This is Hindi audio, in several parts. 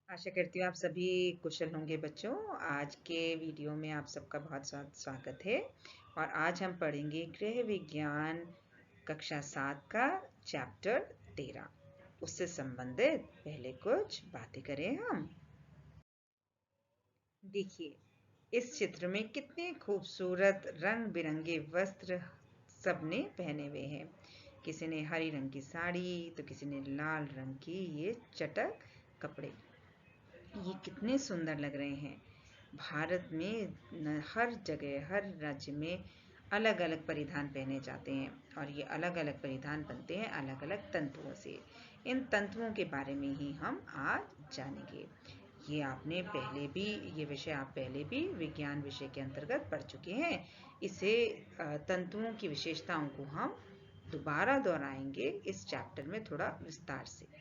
आशा करती हूँ आप सभी कुशल होंगे बच्चों। आज के वीडियो में आप सबका बहुत स्वागत है। और आज हम पढ़ेंगे गृह विज्ञान कक्षा 7 का चैप्टर 13। उससे संबंधित पहले कुछ बातें करें हम। देखिए, इस चित्र में कितने खूबसूरत रंग बिरंगे वस्त्र सबने पहने हुए हैं। किसी ने हरी रंग की साड़ी तो किसी ने लाल रंग की ये चटक कपड़े। ये कितने सुंदर लग रहे हैं। भारत में हर जगह हर राज्य में अलग अलग परिधान पहने जाते हैं और ये अलग अलग परिधान बनते हैं अलग अलग तंतुओं से। इन तंतुओं के बारे में ही हम आज जानेंगे। ये आपने पहले भी ये विषय आप पहले भी विज्ञान विषय के अंतर्गत पढ़ चुके हैं। इसे तंतुओं की विशेषताओं को हम दोबारा दोहराएंगे इस चैप्टर में थोड़ा विस्तार से।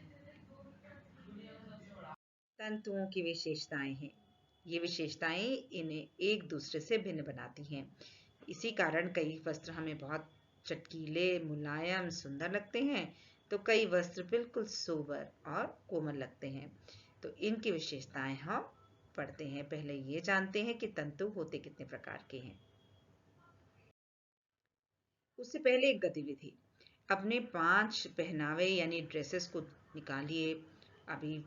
तंतुओं की विशेषताएं हैं। ये विशेषताएं इन्हें एक दूसरे से भिन्न बनाती हैं। इसी कारण कई वस्त्र हमें बहुत चटकीले, मुलायम, सुंदर लगते हैं, तो कई वस्त्र बिल्कुल सोबर और कोमल लगते हैं। तो इनकी विशेषताएं हम पढ़ते हैं। पहले ये जानते हैं कि तंतु होते कितने प्रकार के हैं। उससे पहले एक गतिविधि, अपने 5 पहनावे यानी ड्रेसेस को निकालिए। अभी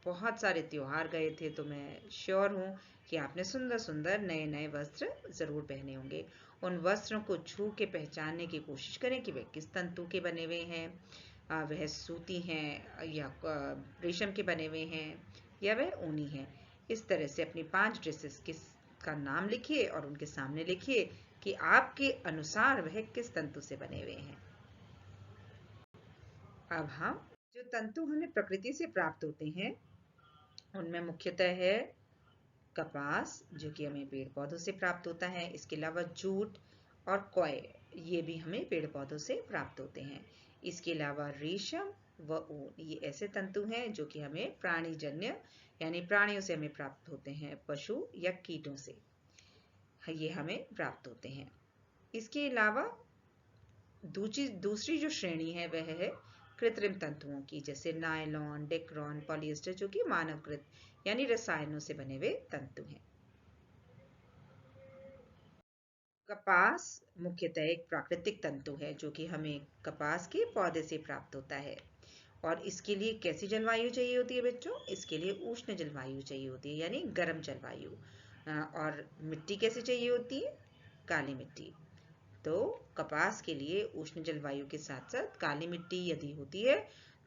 बहुत सारे त्योहार गए थे तो मैं श्योर हूँ कि आपने सुंदर सुंदर नए नए वस्त्र ज़रूर पहने होंगे। उन वस्त्रों को छू के पहचानने की कोशिश करें कि वे किस तंतु के बने हुए हैं। वह सूती हैं या रेशम के बने हुए हैं या वह ऊनी हैं। इस तरह से अपनी 5 ड्रेसेस का नाम लिखिए और उनके सामने लिखिए कि आपके अनुसार वह किस तंतु से बने हुए हैं। अब हम जो तंतु हमें प्रकृति से प्राप्त होते हैं उनमें मुख्यतः है कपास, जो कि हमें पेड़ पौधों से प्राप्त होता है। इसके अलावा जूट और कॉय, ये भी हमें पेड़ पौधों से प्राप्त होते हैं। इसके अलावा रेशम व ऊन, ये ऐसे तंतु हैं जो कि हमें प्राणीजन्य यानी प्राणियों से हमें प्राप्त होते हैं, पशु या कीटों से ये हमें प्राप्त होते हैं। इसके अलावा दूसरी जो श्रेणी है वह है कृत्रिम तंतुओं की, जैसे नायलॉन, डेक्रॉन, पॉलिएस्टर, जो कि मानवकृत यानी रसायनों से बने हुए तंतु हैं। कपास मुख्यतः एक प्राकृतिक तंतु है जो कि हमें कपास के पौधे से प्राप्त होता है। और इसके लिए कैसी जलवायु चाहिए होती है बच्चों? इसके लिए उष्ण जलवायु चाहिए होती है यानी गर्म जलवायु। और मिट्टी कैसी चाहिए होती है? काली मिट्टी। तो कपास के लिए उष्ण जलवायु के साथ साथ काली मिट्टी यदि होती है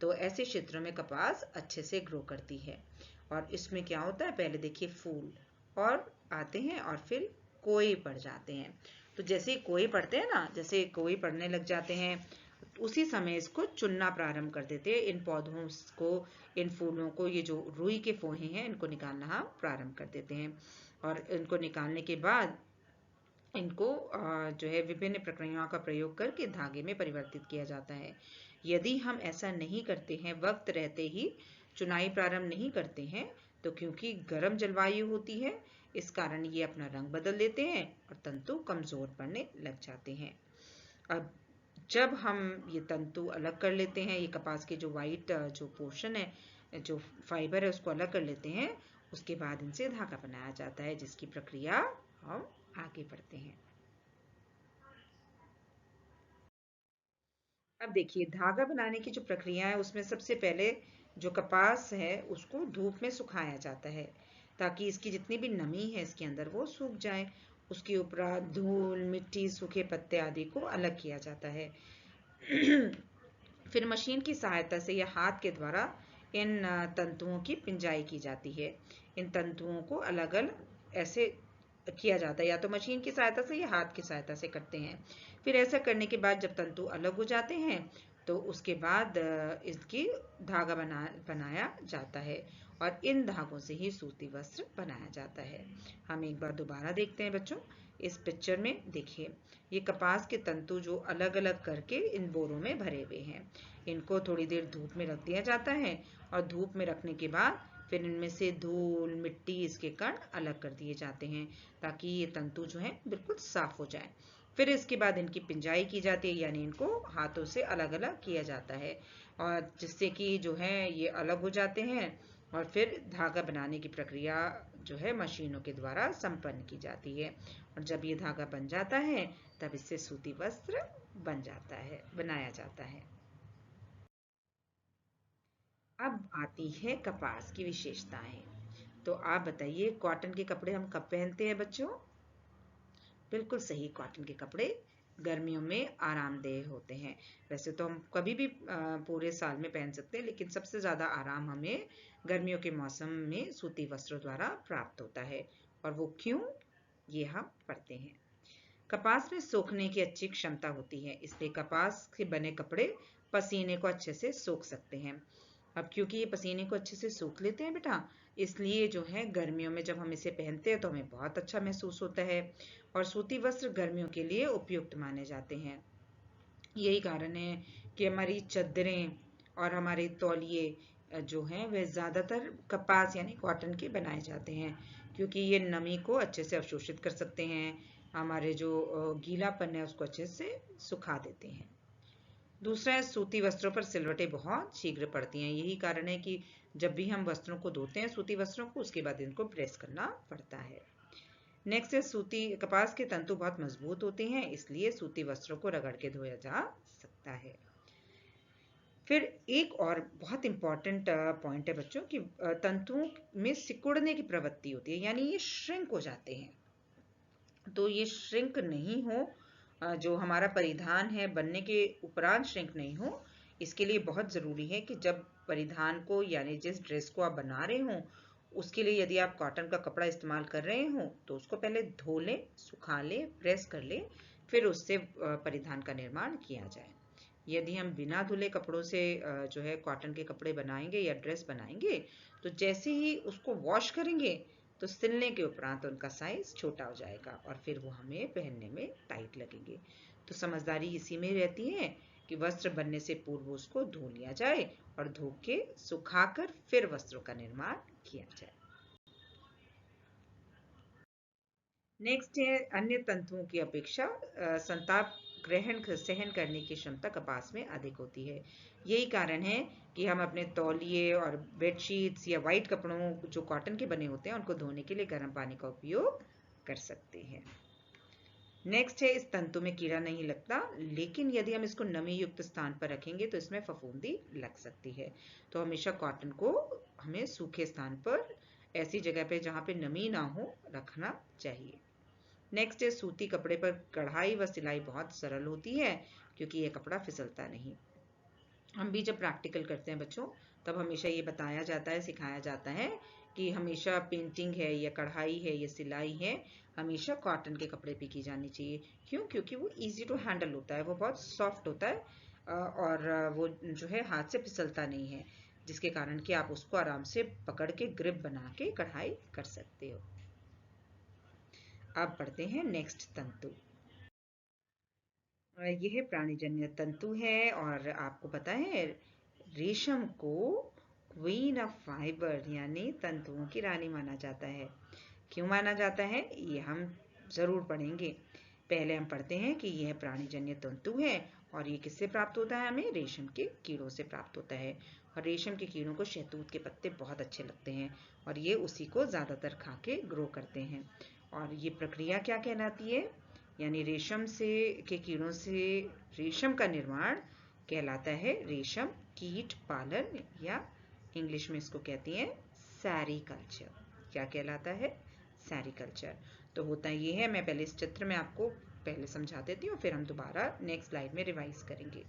तो ऐसे क्षेत्रों में कपास अच्छे से ग्रो करती है। और इसमें क्या होता है, पहले देखिए फूल और आते हैं और फिर कोए पड़ जाते हैं। तो जैसे कोए पड़ते हैं ना, जैसे कोए पड़ने लग जाते हैं उसी समय इसको चुनना प्रारंभ कर देते हैं। इन पौधों को, इन फूलों को, ये जो रुई के फोहे हैं इनको निकालना हम प्रारंभ कर देते हैं। और इनको निकालने के बाद इनको जो है विभिन्न प्रक्रियाओं का प्रयोग करके धागे में परिवर्तित किया जाता है। यदि हम ऐसा नहीं करते हैं, वक्त रहते ही चुनाई प्रारंभ नहीं करते हैं, तो क्योंकि गर्म जलवायु होती है इस कारण ये अपना रंग बदल देते हैं और तंतु कमजोर पड़ने लग जाते हैं। अब जब हम ये तंतु अलग कर लेते हैं, ये कपास के जो वाइट जो पोर्शन है, जो फाइबर है, उसको अलग कर लेते हैं, उसके बाद इनसे धागा बनाया जाता है, जिसकी प्रक्रिया हम आगे बढ़ते हैं। अब देखिए, धागा बनाने की जो प्रक्रिया है उसमें सबसे पहले जो कपास है उसको धूप में सुखाया जाता है ताकि इसकी जितनी भी नमी है इसके अंदर वो सूख जाए। उसके ऊपर धूल, मिट्टी, सूखे पत्ते आदि को अलग किया जाता है। फिर मशीन की सहायता से या हाथ के द्वारा इन तंतुओं की पिंजाई की जाती है। इन तंतुओं को अलग अलग ऐसे किया जाता है, या तो मशीन की सहायता से या हाथ की सहायता से करते हैं। फिर ऐसा करने के बाद जब तंतु अलग हो जाते हैं तो उसके बाद इसकी धागा बनाया जाता है और इन धागों से ही सूती वस्त्र बनाया जाता है। हम एक बार दोबारा देखते हैं बच्चों। इस पिक्चर में देखिए, ये कपास के तंतु जो अलग अलग करके इन बोरों में भरे हुए हैं, इनको थोड़ी देर धूप में रख दिया जाता है और धूप में रखने के बाद फिर इनमें से धूल, मिट्टी, इसके कण अलग कर दिए जाते हैं ताकि ये तंतु जो है बिल्कुल साफ हो जाए। फिर इसके बाद इनकी पिंजाई की जाती है यानी इनको हाथों से अलग अलग किया जाता है और जिससे कि जो है ये अलग हो जाते हैं और फिर धागा बनाने की प्रक्रिया जो है मशीनों के द्वारा संपन्न की जाती है। और जब ये धागा बन जाता है तब इससे सूती वस्त्र बनाया जाता है। अब आती है कपास की विशेषताएं। तो आप बताइए, कॉटन के कपड़े हम कब पहनते हैं बच्चों? बिल्कुल सही, कॉटन के कपड़े गर्मियों में आरामदेह होते हैं। वैसे तो हम कभी भी पूरे साल में पहन सकते हैं, लेकिन सबसे ज़्यादा आराम हमें गर्मियों के मौसम में सूती वस्त्रों द्वारा प्राप्त होता है। और वो क्यों, ये हम पढ़ते हैं। कपास में सूखने की अच्छी क्षमता होती है, इसलिए कपास के बने कपड़े पसीने को अच्छे से सोख सकते हैं। अब क्योंकि ये पसीने को अच्छे से सोख लेते हैं बेटा, इसलिए जो है गर्मियों में जब हम इसे पहनते हैं तो हमें बहुत अच्छा महसूस होता है। और सूती वस्त्र गर्मियों के लिए उपयुक्त माने जाते हैं। यही कारण है कि हमारी चादरें और हमारे तौलिए जो हैं वह ज़्यादातर कपास यानी कॉटन के बनाए जाते हैं, क्योंकि ये नमी को अच्छे से अवशोषित कर सकते हैं, हमारे जो गीलापन है उसको अच्छे से सुखा देते हैं। दूसरा है, सूती वस्त्रों पर सिलवटें बहुत शीघ्र पड़ती हैं। यही कारण है कि जब भी हम वस्त्रों को धोते हैं, सूती वस्त्रों को, उसके बाद इनको प्रेस करना पड़ता है। नेक्स्ट है, सूती कपास के तंतु बहुत मजबूत होते हैं, इसलिए सूती वस्त्रों को रगड़ के धोया जा सकता है। फिर एक और बहुत इंपॉर्टेंट पॉइंट है बच्चों कि तंतुओं में सिकुड़ने की प्रवृत्ति होती है, यानी ये श्रिंक हो जाते हैं। तो ये श्रिंक नहीं हो, जो हमारा परिधान है बनने के उपरांत श्रिंक नहीं हो, इसके लिए बहुत ज़रूरी है कि जब परिधान को यानी जिस ड्रेस को आप बना रहे हो उसके लिए यदि आप कॉटन का कपड़ा इस्तेमाल कर रहे हो तो उसको पहले धो लें, सुखा लें, प्रेस कर लें, फिर उससे परिधान का निर्माण किया जाए। यदि हम बिना धुले कपड़ों से जो है कॉटन के कपड़े बनाएंगे या ड्रेस बनाएंगे तो जैसे ही उसको वॉश करेंगे तो सिलने के उपरांत उनका साइज छोटा हो जाएगा और फिर वो हमें पहनने में टाइट लगेंगे। तो समझदारी इसी में रहती है कि वस्त्र बनने से पूर्व उसको धो लिया जाए और धो के सुखाकर फिर वस्त्रों का निर्माण किया जाए। नेक्स्ट है, अन्य तंतुओं की अपेक्षा संताप ग्रहण सहन करने की क्षमता कपास में अधिक होती है। यही कारण है कि हम अपने तौलिए और बेडशीट्स या वाइट कपड़ों जो कॉटन के बने होते हैं उनको धोने के लिए गर्म पानी का उपयोग कर सकते हैं। नेक्स्ट है, इस तंतु में कीड़ा नहीं लगता, लेकिन यदि हम इसको नमी युक्त स्थान पर रखेंगे तो इसमें फफूंदी लग सकती है। तो हमेशा कॉटन को हमें सूखे स्थान पर, ऐसी जगह पे जहाँ पे नमी ना हो, रखना चाहिए। नेक्स्ट है, सूती कपड़े पर कढ़ाई व सिलाई बहुत सरल होती है क्योंकि यह कपड़ा फिसलता नहीं। हम भी जब प्रैक्टिकल करते हैं बच्चों तब हमेशा ये बताया जाता है, सिखाया जाता है कि हमेशा पेंटिंग है या कढ़ाई है या सिलाई है हमेशा कॉटन के कपड़े पे की जानी चाहिए। क्यों? क्योंकि वो इजी टू हैंडल होता है, वो बहुत सॉफ्ट होता है और वो जो है हाथ से फिसलता नहीं है, जिसके कारण कि आप उसको आराम से पकड़ के ग्रिप बना के कढ़ाई कर सकते हो। अब पढ़ते हैं नेक्स्ट तंतु। यह प्राणीजन्य तंतु है और आपको पता है रेशम को क्वीन ऑफ फाइबर यानी तंतुओं की रानी माना जाता है। क्यों माना जाता है ये हम जरूर पढ़ेंगे। पहले हम पढ़ते हैं कि यह प्राणीजन्य तंतु है और ये किससे प्राप्त होता है? हमें रेशम के कीड़ों से प्राप्त होता है। और रेशम के कीड़ों को शहतूत के पत्ते बहुत अच्छे लगते हैं और ये उसी को ज़्यादातर खा के ग्रो करते हैं। और ये प्रक्रिया क्या कहलाती है? यानी रेशम से के कीड़ों से रेशम का निर्माण कहलाता है रेशम कीट पालन, या इंग्लिश में इसको कहती हैं सेरीकल्चर। क्या कहलाता है? सेरीकल्चर। तो होता ये है, मैं पहले इस चित्र में आपको पहले समझा देती हूँ, फिर हम दोबारा नेक्स्ट स्लाइड में रिवाइज करेंगे।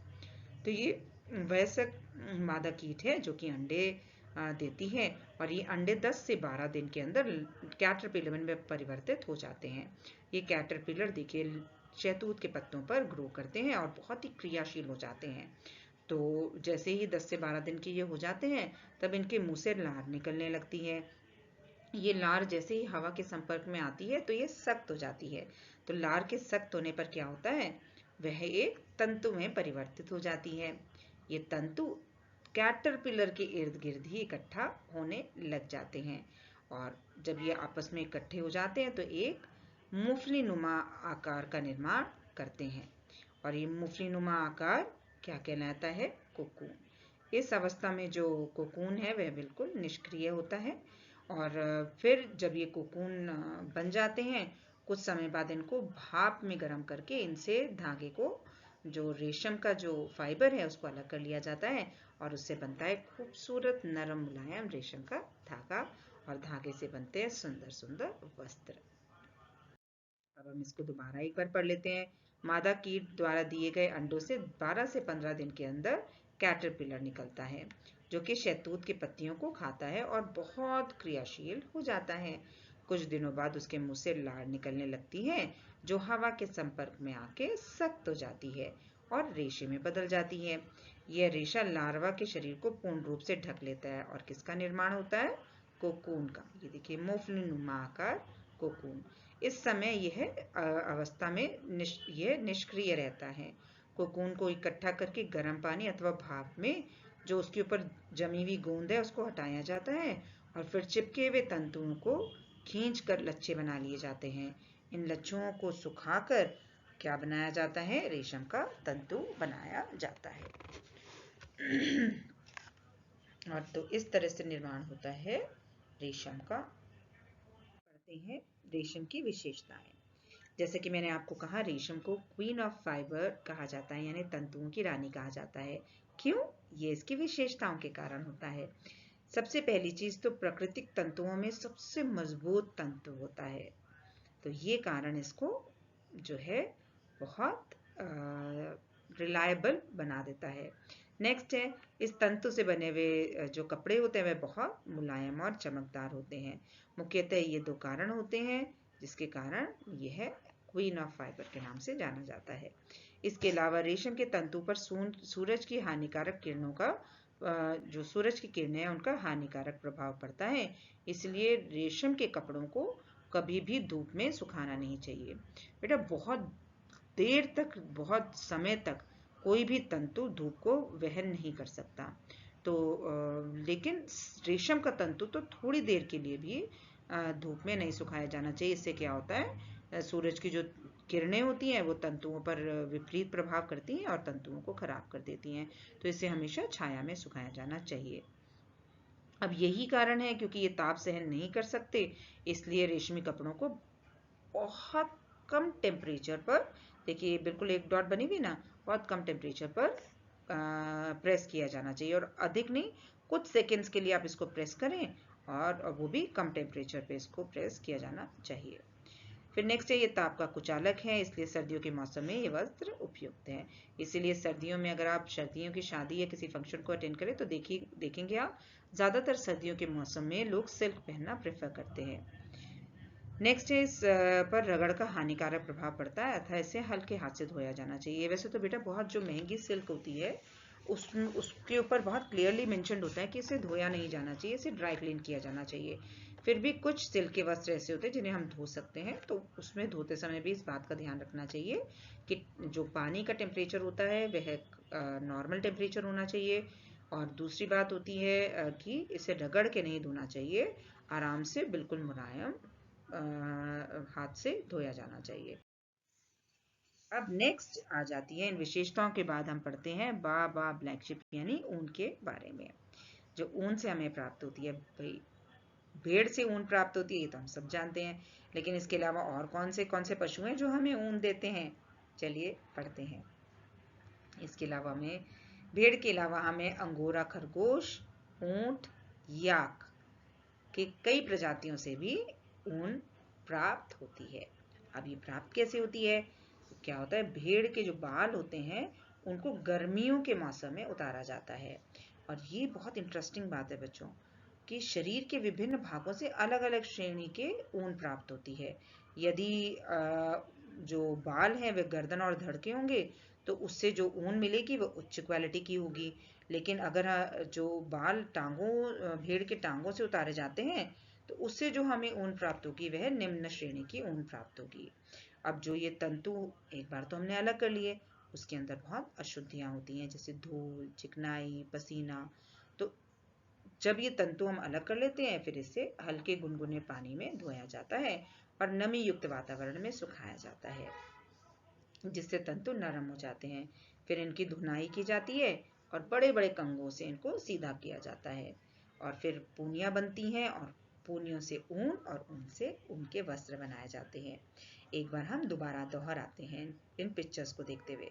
तो ये वयस्क मादा कीट है जो कि अंडे देती है और ये अंडे 10 से 12 दिन के अंदर कैटरपिलर में परिवर्तित हो जाते हैं। ये कैटरपिलर देखिए शहतूत के पत्तों पर ग्रो करते हैं और बहुत ही क्रियाशील हो जाते हैं। तो जैसे ही 10 से 12 दिन के ये हो जाते हैं तब इनके मुंह से लार निकलने लगती है। ये लार जैसे ही हवा के संपर्क में आती है तो ये सख्त हो जाती है। तो लार के सख्त होने पर क्या होता है? वह एक तंतु में परिवर्तित हो जाती है। ये तंतु कैटरपिलर के इर्द गिर्द ही इकट्ठा होने लग जाते हैं और जब ये आपस में इकट्ठे हो जाते हैं तो एक मूंगफली नुमा आकार का निर्माण करते हैं। और ये मूंगफली नुमा आकार क्या कहलाता है? कोकून। इस अवस्था में जो कोकून है वह बिल्कुल निष्क्रिय होता है और फिर जब ये कोकून बन जाते हैं, कुछ समय बाद इनको भाप में गर्म करके इनसे धागे को, जो रेशम का जो फाइबर है उसको अलग कर लिया जाता है और उससे बनता है खूबसूरत नरम मुलायम रेशम का धागा और धागे से बनते हैं सुंदर सुंदर वस्त्र। अब हम इसको दोबारा एक बार पढ़ लेते हैं। मादा कीट द्वारा दिए गए अंडों से 12 से 15 दिन के अंदर कैटरपिलर निकलता है जो कि शहतूत की पत्तियों को खाता है और बहुत क्रियाशील हो जाता है। कुछ दिनों बाद उसके मुंह से लार निकलने लगती है जो हवा के संपर्क में आके सख्त हो जाती है और रेशे में बदल जाती है। यह रेशा लार्वा के शरीर को पूर्ण रूप से ढक लेता है और किसका निर्माण होता है? कोकून का। ये देखिए मोफली नुमा आकार कोकून। इस समय यह अवस्था में यह निष्क्रिय रहता है। कोकून को इकट्ठा करके गर्म पानी अथवा भाप में जो उसके ऊपर जमी हुई गोंद है उसको हटाया जाता है और फिर चिपके हुए तंतुओं को खींच कर लच्छे बना लिए जाते हैं। इन लच्छों को सुखाकर क्या बनाया जाता है? रेशम का तंतु बनाया जाता है। और तो इस तरह से निर्माण होता है रेशम का। पढ़ते हैं रेशम की विशेषताएं। जैसे कि मैंने आपको कहा, रेशम को क्वीन ऑफ फाइबर कहा जाता है, यानी तंतुओं की रानी कहा जाता है। क्यों? ये इसकी विशेषताओं के कारण होता है। सबसे पहली चीज तो प्राकृतिक तंतुओं में सबसे मजबूत तंतु होता है, तो ये कारण इसको जो है बहुत रिलायबल बना देता है। नेक्स्ट है, इस तंतु से बने हुए जो कपड़े होते हैं वे बहुत मुलायम और चमकदार होते हैं। मुख्यतः ये दो कारण होते हैं जिसके कारण यह क्वीन ऑफ फाइबर के नाम से जाना जाता है। इसके अलावा रेशम के तंतु पर सूरज की हानिकारक किरणों का जो सूरज की किरणें हैं उनका हानिकारक प्रभाव पड़ता है, इसलिए रेशम के कपड़ों को कभी भी धूप में सुखाना नहीं चाहिए। बेटा बहुत देर तक, बहुत समय तक कोई भी तंतु धूप को वहन नहीं कर सकता, तो लेकिन रेशम का तंतु तो थोड़ी देर के लिए भी धूप में नहीं सुखाया जाना चाहिए। इससे क्या होता है, सूरज की जो किरणें होती हैं वो तंतुओं पर विपरीत प्रभाव करती हैं और तंतुओं को खराब कर देती हैं, तो इसे हमेशा छाया में सुखाया जाना चाहिए। अब यही कारण है क्योंकि ये ताप सहन नहीं कर सकते, इसलिए रेशमी कपड़ों को बहुत कम टेम्परेचर पर, देखिए बिल्कुल एक डॉट बनी हुई ना, बहुत कम टेम्परेचर पर प्रेस किया जाना चाहिए और अधिक नहीं, कुछ सेकेंड्स के लिए आप इसको प्रेस करें और वो भी कम टेम्परेचर पे इसको प्रेस किया जाना चाहिए। फिर नेक्स्ट है, ये ताप का कुचालक है, इसलिए सर्दियों के मौसम में ये वस्त्र उपयुक्त है। इसीलिए सर्दियों में अगर आप सर्दियों की शादी या किसी फंक्शन को अटेंड करें तो देखेंगे आप ज़्यादातर सर्दियों के मौसम में लोग सिल्क पहनना प्रेफर करते हैं। नेक्स्ट है, इस पर रगड़ का हानिकारक प्रभाव पड़ता है, अतः इसे हल्के हाथ से धोया जाना चाहिए। वैसे तो बेटा बहुत जो महंगी सिल्क होती है उसके ऊपर बहुत क्लियरली मेंशन्ड होता है कि इसे धोया नहीं जाना चाहिए, इसे ड्राई क्लीन किया जाना चाहिए। फिर भी कुछ सिल्क के वस्त्र ऐसे होते हैं जिन्हें हम धो सकते हैं, तो उसमें धोते समय भी इस बात का ध्यान रखना चाहिए कि जो पानी का टेम्परेचर होता है वह नॉर्मल टेम्परेचर होना चाहिए। और दूसरी बात होती है कि इसे रगड़ के नहीं धोना चाहिए, आराम से बिल्कुल मुलायम हाथ से धोया जाना चाहिए। अब नेक्स्ट आ जाती है, इन विशेषताओं के बाद हम पढ़ते हैं बा ब्लैक शिप यानी ऊन के बारे में। जो ऊन से हमें प्राप्त होती है, भाई भेड़ से ऊन प्राप्त होती है ये तो हम सब जानते हैं, लेकिन इसके अलावा और कौन से पशु हैं जो हमें ऊन देते हैं? चलिए पढ़ते हैं। इसके अलावा हमें, भेड़ के अलावा हमें अंगोरा खरगोश, ऊंट, याक के कई प्रजातियों से भी ऊन प्राप्त होती है। अब ये प्राप्त कैसे होती है? तो क्या होता है, भेड़ के जो बाल होते हैं उनको गर्मियों के मौसम में उतारा जाता है। और ये बहुत इंटरेस्टिंग बात है बच्चों कि शरीर के विभिन्न भागों से अलग अलग श्रेणी के ऊन प्राप्त होती है। यदि जो बाल हैं वे गर्दन और धड़ के होंगे तो उससे जो ऊन मिलेगी वो उच्च क्वालिटी की होगी, लेकिन अगर जो बाल भेड़ के टांगों से उतारे जाते हैं तो उससे जो हमें ऊन प्राप्त होगी वह निम्न श्रेणी की ऊन प्राप्त होगी। अब जो ये तंतु एक बार तो हमने अलग कर लिए, उसके अंदर बहुत अशुद्धियां होती हैं जैसे धूल, चिकनाई, पसीना, तो जब ये तंतु हम अलग कर लेते हैं फिर इसे हल्के गुनगुने पानी में धोया जाता है और नमी युक्त वातावरण में सुखाया जाता है जिससे तंतु नरम हो जाते हैं। फिर इनकी धुनाई की जाती है और बड़े बड़े कंगों से इनको सीधा किया जाता है और फिर पूनियाँ बनती हैं और पूनियों से ऊन और ऊन से उनके वस्त्र बनाए जाते हैं। एक बार हम दोबारा दोहराते हैं इन पिक्चर्स को देखते हुए।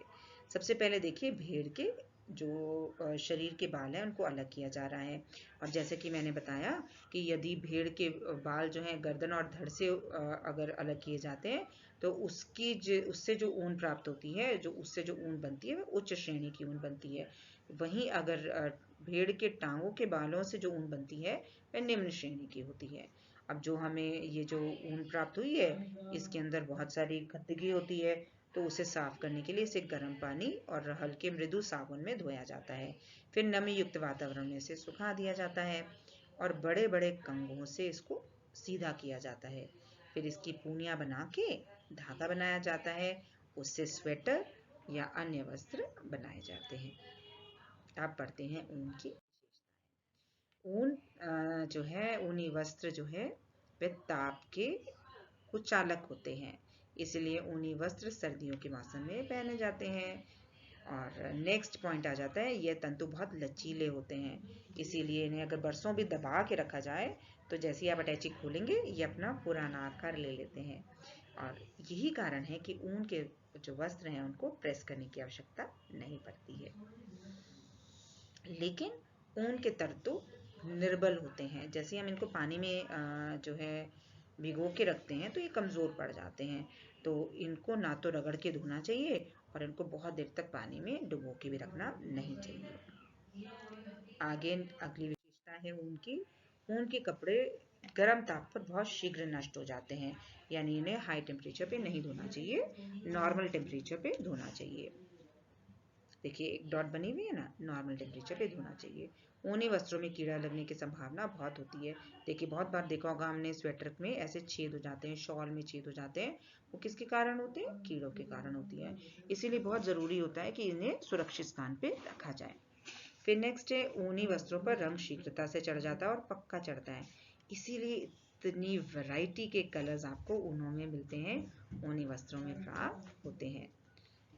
सबसे पहले देखिए भेड़ के जो शरीर के बाल हैं उनको अलग किया जा रहा है और जैसे कि मैंने बताया कि यदि भेड़ के बाल जो हैं गर्दन और धड़ से अगर अलग किए जाते हैं तो उससे जो ऊन प्राप्त होती है, जो उससे जो ऊन बनती है वह उच्च श्रेणी की ऊन बनती है। वहीं अगर भेड़ के टांगों के बालों से जो ऊन बनती है वह निम्न श्रेणी की होती है। अब जो हमें ये जो ऊन प्राप्त हुई है इसके अंदर बहुत सारी गंदगी होती है, तो उसे साफ करने के लिए इसे गर्म पानी और हल्के मृदु साबुन में धोया जाता है। फिर नमी युक्त वातावरण में इसे सुखा दिया जाता है और बड़े बड़े कंगों से इसको सीधा किया जाता है। फिर इसकी पूनियाँ बना के धागा बनाया जाता है, उससे स्वेटर या अन्य वस्त्र बनाए जाते हैं। आप पढ़ते हैं ऊन की। ऊन जो है ऊनी वस्त्र जो है वे ताप के कुचालक होते हैं, इसलिए ऊनी वस्त्र सर्दियों के मौसम में पहने जाते हैं। और नेक्स्ट पॉइंट आ जाता है, ये तंतु बहुत लचीले होते हैं, इसीलिए इन्हें अगर बरसों भी दबा के रखा जाए तो जैसे ही आप अटैची खोलेंगे ये अपना पुराना आकार ले लेते हैं। और यही कारण है कि ऊन के जो वस्त्र हैं उनको प्रेस करने की आवश्यकता नहीं पड़ती है। लेकिन ऊन के तंतु निर्बल होते हैं, जैसे हम इनको पानी में जो है भिगो के रखते हैं तो ये कमज़ोर पड़ जाते हैं, तो इनको ना तो रगड़ के धोना चाहिए और इनको बहुत देर तक पानी में डुबो के भी रखना नहीं चाहिए। आगे अगली विशेषता है ऊन की। ऊन के कपड़े गर्म ताप पर बहुत शीघ्र नष्ट हो जाते हैं, यानी इन्हें हाई टेम्परेचर पे नहीं धोना चाहिए, नॉर्मल टेम्परेचर पे धोना चाहिए। देखिए एक डॉट बनी हुई है ना, नॉर्मल टेम्परेचर पे धोना चाहिए। ऊनी वस्त्रों में कीड़ा लगने की संभावना बहुत होती है। देखिए बहुत बार देखा होगा हमने स्वेटर में ऐसे छेद हो जाते हैं, शॉल में छेद हो जाते हैं, वो किसके कारण होते हैं? कीड़ों के कारण होती है। इसीलिए बहुत ज़रूरी होता है कि इन्हें सुरक्षित स्थान पे रखा जाए। फिर नेक्स्ट है ऊनी वस्त्रों पर रंग शीघ्रता से चढ़ जाता है और पक्का चढ़ता है, इसीलिए इतनी वैरायटी के कलर्स आपको ऊनों में मिलते हैं, ऊनी वस्त्रों में प्राप्त होते हैं।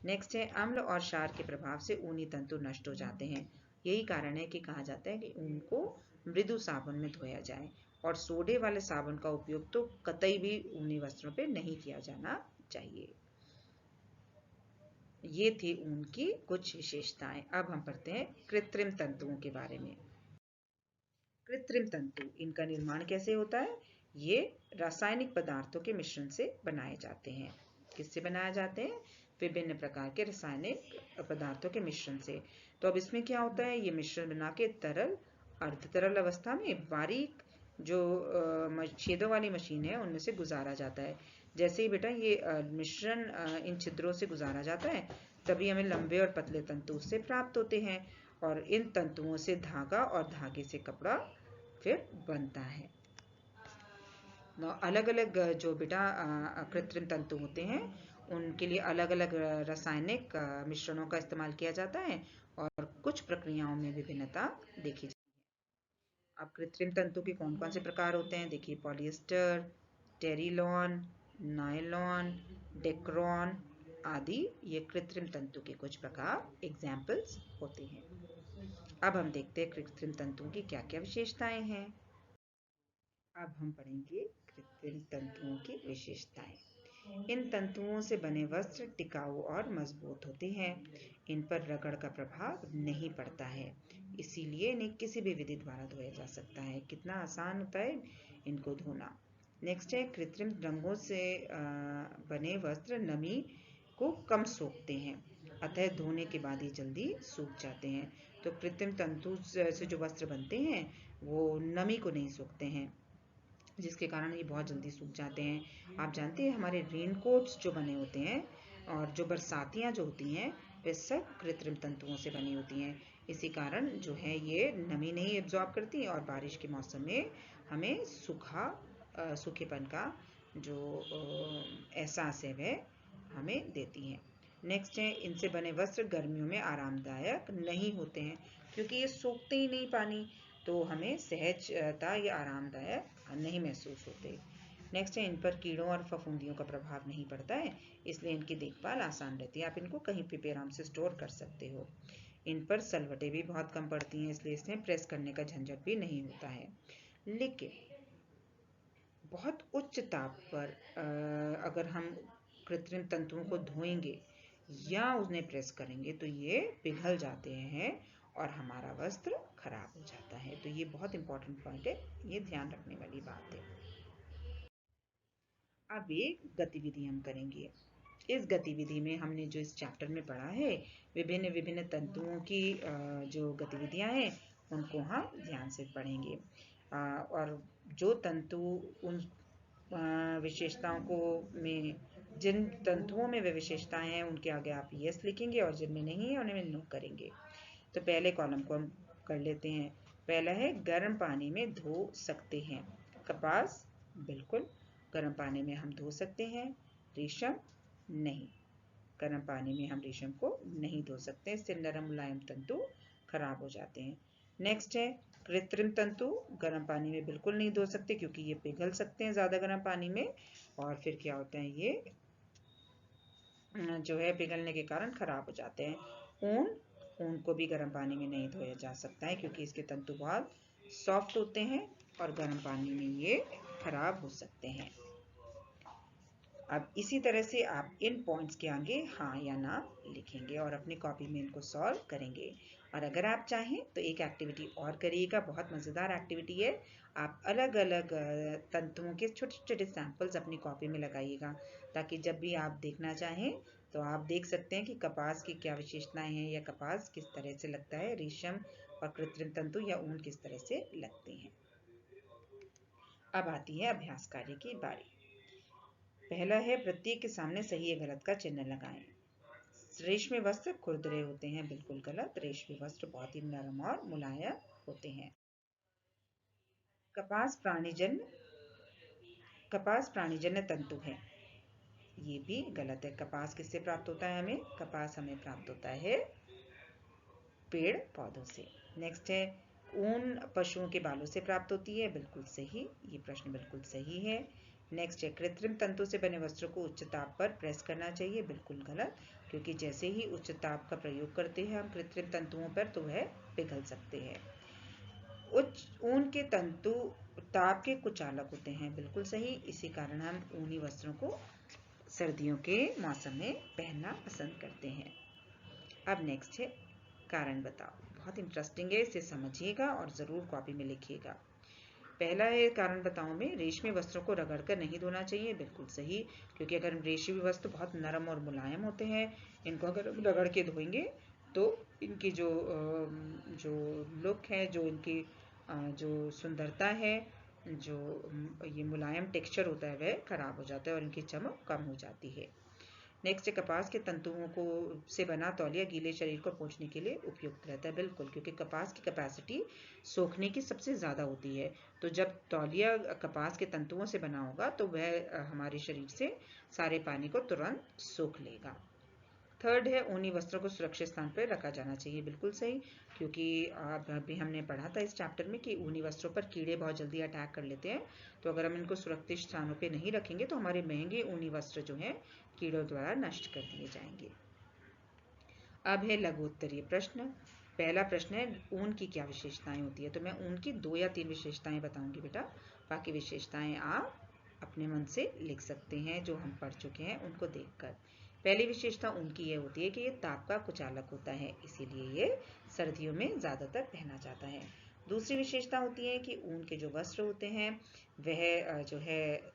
नेक्स्ट है अम्ल और क्षार के प्रभाव से ऊनी तंतु नष्ट हो जाते हैं। यही कारण है कि कहा जाता है कि ऊन को मृदु साबुन में धोया जाए और सोडे वाले साबुन का उपयोग तो कतई भी ऊनी वस्त्रों पे नहीं किया जाना चाहिए। ये थी ऊन की कुछ विशेषताएं। अब हम पढ़ते हैं कृत्रिम तंतुओं के बारे में। कृत्रिम तंतु, इनका निर्माण कैसे होता है? ये रासायनिक पदार्थों के मिश्रण से बनाए जाते हैं। किससे बनाए जाते हैं? विभिन्न प्रकार के रासायनिक पदार्थों के मिश्रण से। तो अब इसमें क्या होता है, ये मिश्रण बना के तरल, अर्ध तरल अवस्था में बारीक जो छेदों वाली मशीन है उनमें से गुजारा जाता है। जैसे ही बेटा ये मिश्रण इन छिद्रों से गुजारा जाता है तभी हमें लंबे और पतले तंतु उससे प्राप्त होते हैं और इन तंतुओं से धागा और धागे से कपड़ा फिर बनता है। अलग अलग जो बेटा कृत्रिम तंतु होते हैं उनके लिए अलग अलग रासायनिक मिश्रणों का इस्तेमाल किया जाता है और कुछ प्रक्रियाओं में विभिन्नता देखी जाती है। अब कृत्रिम तंतु के कौन कौन से प्रकार होते हैं? देखिए पॉलिएस्टर, टेरिलॉन, नायलॉन, डेक्रॉन आदि ये कृत्रिम तंतु के कुछ प्रकार एग्जाम्पल्स होते हैं। अब हम देखते हैं कृत्रिम तंतुओं की क्या क्या विशेषताएं हैं। अब हम पढ़ेंगे कृत्रिम तंतुओं की विशेषताएं। इन तंतुओं से बने वस्त्र टिकाऊ और मजबूत होते हैं, इन पर रगड़ का प्रभाव नहीं पड़ता है, इसीलिए इन्हें किसी भी विधि द्वारा धोया जा सकता है। कितना आसान होता है इनको धोना। नेक्स्ट है कृत्रिम रंगों से बने वस्त्र नमी को कम सोखते हैं, अतः धोने के बाद ये जल्दी सूख जाते हैं। तो कृत्रिम तंतु से जो वस्त्र बनते हैं वो नमी को नहीं सोखते हैं, जिसके कारण ये बहुत जल्दी सूख जाते हैं। आप जानते हैं हमारे रेनकोट्स जो बने होते हैं और जो बरसातियाँ जो होती हैं वे सब कृत्रिम तंतुओं से बनी होती हैं, इसी कारण जो है ये नमी नहीं एब्जॉर्ब करती और बारिश के मौसम में हमें सूखेपन का जो एहसास है वह हमें देती हैं। नेक्स्ट है इनसे बने वस्त्र गर्मियों में आरामदायक नहीं होते हैं, क्योंकि ये सोखते ही नहीं पानी, तो हमें सहजता या आरामदायक नहीं महसूस होते। नेक्स्ट है इन पर कीड़ों और फफूंदियों का प्रभाव नहीं पड़ता है, इसलिए इनकी देखभाल आसान रहती है, आप इनको कहीं पे भी आराम से स्टोर कर सकते हो। इन पर सलवटें भी बहुत कम पड़ती हैं, इसलिए इसमें प्रेस करने का झंझट भी नहीं होता है। लेकिन बहुत उच्च ताप पर अगर हम कृत्रिम तंतुओं को धोएंगे या उन्हें प्रेस करेंगे तो ये पिघल जाते हैं और हमारा वस्त्र खराब हो जाता है। तो ये बहुत इंपॉर्टेंट पॉइंट है, ये ध्यान रखने वाली बात है। अब एक गतिविधि हम करेंगे। इस गतिविधि में हमने जो इस चैप्टर में पढ़ा है, विभिन्न विभिन्न तंतुओं की जो गतिविधियां हैं उनको हम ध्यान से पढ़ेंगे। और जो तंतु उन विशेषताओं को में जिन तंतुओं में वे विशेषताएं हैं उनके आगे आप यस लिखेंगे और जिनमें नहीं है उन्हें नो करेंगे। तो पहले कॉलम को हम कर लेते हैं। पहला है गर्म पानी में धो सकते हैं। कपास बिल्कुल गर्म पानी में हम धो सकते हैं। रेशम नहीं, गर्म पानी में हम रेशम को नहीं धो सकते, इससे नरम मुलायम तंतु खराब हो जाते हैं। नेक्स्ट है कृत्रिम तंतु, गर्म पानी में बिल्कुल नहीं धो सकते क्योंकि ये पिघल सकते हैं ज़्यादा गर्म पानी में, और फिर क्या होता है ये जो है पिघलने के कारण खराब हो जाते हैं। ऊन को भी गर्म पानी में नहीं धोया जा सकता है क्योंकि इसके तंतु बहुत सॉफ्ट होते हैं और गर्म पानी में ये खराब हो सकते हैं। अब इसी तरह से आप इन पॉइंट्स के आगे हाँ या ना लिखेंगे और अपनी कॉपी में इनको सॉल्व करेंगे। और अगर आप चाहें तो एक एक्टिविटी और करिएगा, बहुत मज़ेदार एक्टिविटी है। आप अलग अलग तंतुओं के छोटे छोटे सैंपल्स अपनी कॉपी में लगाइएगा, ताकि जब भी आप देखना चाहें तो आप देख सकते हैं कि कपास की क्या विशेषताएं हैं या कपास किस तरह से लगता है, रेशम और कृत्रिम तंतु या ऊन किस तरह से लगते हैं। अब आती है अभ्यास कार्य की बारी। पहला है प्रत्येक के सामने सही या गलत का चिन्ह लगाएं। रेशमी वस्त्र खुरदरे होते हैं, बिल्कुल गलत। रेशमी वस्त्र बहुत ही नरम और मुलायम होते हैं। कपास प्राणीजन्य तंतु है, ये भी गलत है। कपास किससे प्राप्त होता है हमें? कपास हमें प्राप्त होता है पेड़ पौधों से। नेक्स्ट है ऊन पशुओं के बालों से प्राप्त होती है, बिल्कुल सही, ये प्रश्न बिल्कुल सही है। नेक्स्ट है कृत्रिम तंतु से बने वस्त्रों को उच्च ताप पर प्रेस करना चाहिए, बिल्कुल गलत, क्योंकि जैसे ही उच्च ताप का प्रयोग करते हैं हम कृत्रिम तंतुओं पर तो वह पिघल सकते हैं। उच्च ऊन के तंतु ताप के कुचालक होते हैं, बिल्कुल सही, इसी कारण हम ऊनी वस्त्रों को सर्दियों के मौसम में पहनना पसंद करते हैं। अब नेक्स्ट है कारण बताओ, बहुत इंटरेस्टिंग है, इसे समझिएगा और ज़रूर कॉपी में लिखिएगा। पहला है कारण बताओ में रेशमी वस्त्रों को रगड़कर नहीं धोना चाहिए, बिल्कुल सही, क्योंकि अगर रेशमी वस्त्र बहुत नरम और मुलायम होते हैं, इनको अगर रगड़ के धोएंगे तो इनकी जो लुक है, जो इनकी जो सुंदरता है, जो ये मुलायम टेक्सचर होता है वह खराब हो जाता है और इनकी चमक कम हो जाती है। नेक्स्ट है कपास के तंतुओं को से बना तौलिया गीले शरीर को पोंछने के लिए उपयुक्त रहता है, बिल्कुल, क्योंकि कपास की कैपेसिटी सोखने की सबसे ज़्यादा होती है। तो जब तौलिया कपास के तंतुओं से बना होगा तो वह हमारे शरीर से सारे पानी को तुरंत सोख लेगा। थर्ड है ऊनी वस्त्रों को सुरक्षित स्थान पर रखा जाना चाहिए, बिल्कुल सही, क्योंकि अभी हमने पढ़ा था इस चैप्टर में कि ऊनी वस्त्रों पर कीड़े बहुत जल्दी अटैक कर लेते हैं, तो अगर हम इनको सुरक्षित स्थानों पे नहीं रखेंगे तो हमारे महंगे ऊनी वस्त्र जो हैं कीड़ों द्वारा नष्ट कर दिए जाएंगे। अब है लघु उत्तरीय प्रश्न। पहला प्रश्न है ऊन की क्या विशेषताएं होती है, तो मैं ऊन की 2 या 3 विशेषताएं बताऊंगी बेटा, बाकी विशेषताएं आप अपने मन से लिख सकते हैं जो हम पढ़ चुके हैं उनको देखकर। पहली विशेषता उनकी यह होती है कि ये ताप का कुचालक होता है, इसीलिए ये सर्दियों में ज़्यादातर पहना जाता है। दूसरी विशेषता होती है कि ऊन के जो वस्त्र होते हैं वह जो है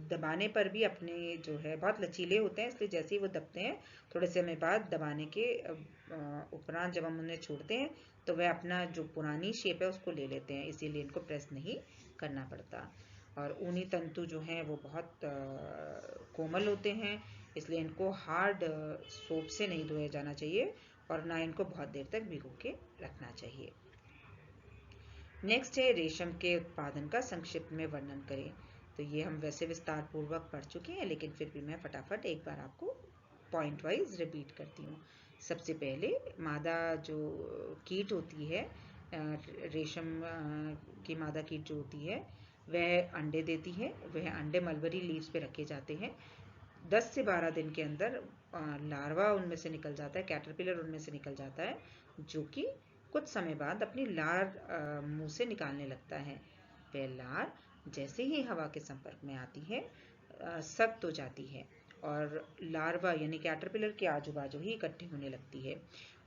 दबाने पर भी अपने जो है बहुत लचीले होते हैं, इसलिए जैसे ही वो दबते हैं थोड़े समय बाद दबाने के उपरांत जब हम उन्हें छोड़ते हैं तो वह अपना जो पुरानी शेप है उसको ले लेते हैं, इसीलिए इनको प्रेस नहीं करना पड़ता। और ऊनी तंतु जो हैं वो बहुत कोमल होते हैं, इसलिए इनको हार्ड सोप से नहीं धोया जाना चाहिए और ना इनको बहुत देर तक भिगो के रखना चाहिए। नेक्स्ट है रेशम के उत्पादन का संक्षिप्त में वर्णन करें, तो ये हम वैसे विस्तार पूर्वक पढ़ चुके हैं, लेकिन फिर भी मैं फटाफट एक बार आपको पॉइंट वाइज रिपीट करती हूँ। सबसे पहले मादा जो कीट होती है, रेशम की मादा कीट जो होती है वह अंडे देती है, वह अंडे मलबरी लीव्स पे रखे जाते हैं। 10 से 12 दिन के अंदर लार्वा उनमें से निकल जाता है, कैटरपिलर उनमें से निकल जाता है, जो कि कुछ समय बाद अपनी लार मुंह से निकालने लगता है। वह लार जैसे ही हवा के संपर्क में आती है सख्त हो जाती है और लार्वा यानी कैटरपिलर के आजू बाजू ही इकट्ठी होने लगती है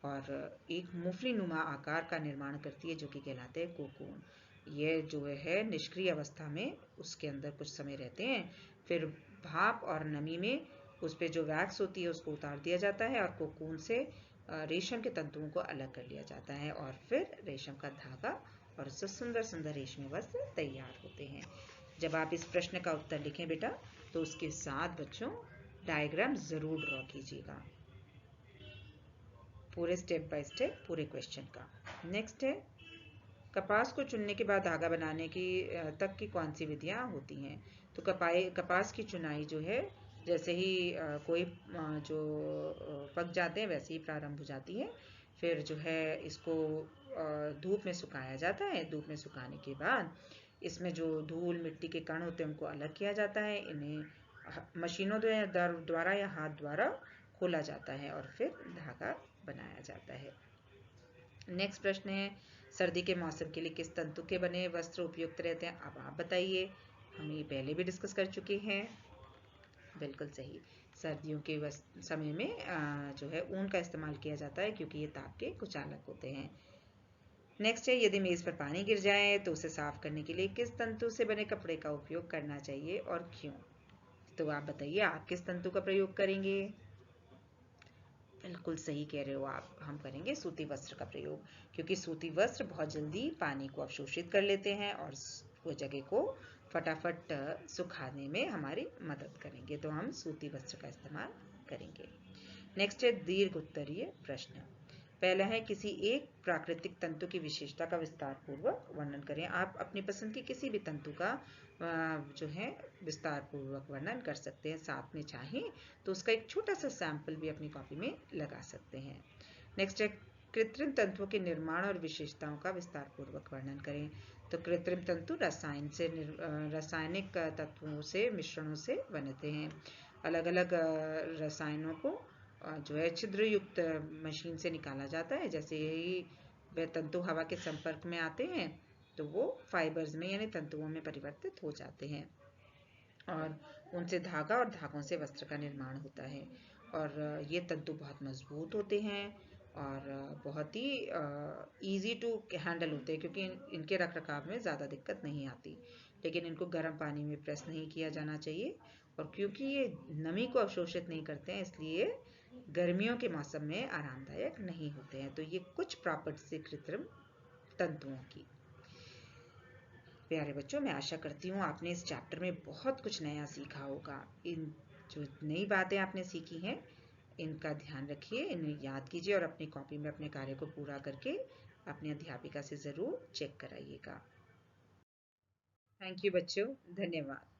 और एक मूंगफली नुमा आकार का निर्माण करती है, जो कि कहलाते हैं कोकून। ये जो है निष्क्रिय अवस्था में उसके अंदर कुछ समय रहते हैं, फिर भाप और नमी में उस पर जो वैक्स होती है उसको उतार दिया जाता है और कोकून से रेशम के तंतुओं को अलग कर लिया जाता है और फिर रेशम का धागा और उससे सुंदर सुंदर रेशमी वस्त्र तैयार होते हैं। जब आप इस प्रश्न का उत्तर लिखें बेटा, तो उसके साथ बच्चों डायग्राम जरूर ड्रॉ कीजिएगा, पूरे स्टेप बाय स्टेप पूरे क्वेश्चन का। नेक्स्ट है, कपास को चुनने के बाद धागा बनाने की तक की कौन सी विधियां होती हैं? तो कपास की चुनाई जो है जैसे ही कोई जो पक जाते हैं वैसे ही प्रारंभ हो जाती है। फिर जो है इसको धूप में सुखाया जाता है। धूप में सुखाने के बाद इसमें जो धूल मिट्टी के कण होते हैं उनको अलग किया जाता है। इन्हें मशीनों द्वारा या हाथ द्वारा खोला जाता है और फिर धागा बनाया जाता है। नेक्स्ट प्रश्न है, सर्दी के मौसम के लिए किस तंतु के बने वस्त्र उपयुक्त रहते हैं? अब आप बताइए, हम ये पहले भी डिस्कस कर चुके हैं। बिल्कुल सही, सर्दियों के समय में जो है ऊन का इस्तेमाल किया जाता है क्योंकि ये ताप के कुचालक होते हैं। नेक्स्ट है, यदि मेज पर पानी गिर जाए तो उसे साफ करने के लिए किस तंतु से बने कपड़े का उपयोग करना चाहिए और क्यों? तो आप बताइए, आप किस तंतु का प्रयोग करेंगे? बिल्कुल सही कह रहे हो आप, हम करेंगे सूती वस्त्र का प्रयोग, क्योंकि सूती वस्त्र बहुत जल्दी पानी को अवशोषित कर लेते हैं और वो जगह को फटाफट सुखाने में हमारी मदद करेंगे, तो हम सूती वस्त्र का इस्तेमाल करेंगे। नेक्स्ट है दीर्घ उत्तरीय प्रश्न। पहला है, किसी एक प्राकृतिक तंतु की विशेषता का विस्तार पूर्वक वर्णन करें। आप अपनी पसंद की किसी भी तंतु का जो है विस्तार पूर्वक वर्णन कर सकते हैं। साथ में चाहें तो उसका एक छोटा सा सैंपल भी अपनी कॉपी में लगा सकते हैं। नेक्स्ट है, कृत्रिम तंतुओं के निर्माण और विशेषताओं का विस्तार पूर्वक वर्णन करें। तो कृत्रिम तंतु रासायनिक तत्वों से मिश्रणों से बनते हैं। अलग अलग रसायनों को जो है छिद्रयुक्त मशीन से निकाला जाता है। जैसे ही वह तंतु हवा के संपर्क में आते हैं तो वो फाइबर्स में यानी तंतुओं में परिवर्तित हो जाते हैं और उनसे धागा और धागों से वस्त्र का निर्माण होता है। और ये तंतु बहुत मजबूत होते हैं और बहुत ही इजी टू हैंडल होते हैं, क्योंकि इनके रख रखाव में ज़्यादा दिक्कत नहीं आती। लेकिन इनको गर्म पानी में प्रेस नहीं किया जाना चाहिए और क्योंकि ये नमी को अवशोषित नहीं करते हैं इसलिए गर्मियों के मौसम में आरामदायक नहीं होते हैं। तो ये कुछ प्रॉपर्टीज है कृत्रिम तंतुओं की। प्यारे बच्चों, मैं आशा करती हूँ आपने इस चैप्टर में बहुत कुछ नया सीखा होगा। इन जो नई बातें आपने सीखी हैं इनका ध्यान रखिए, इन्हें याद कीजिए और अपनी कॉपी में अपने कार्य को पूरा करके अपने अध्यापिका से ज़रूर चेक कराइएगा। थैंक यू बच्चों, धन्यवाद।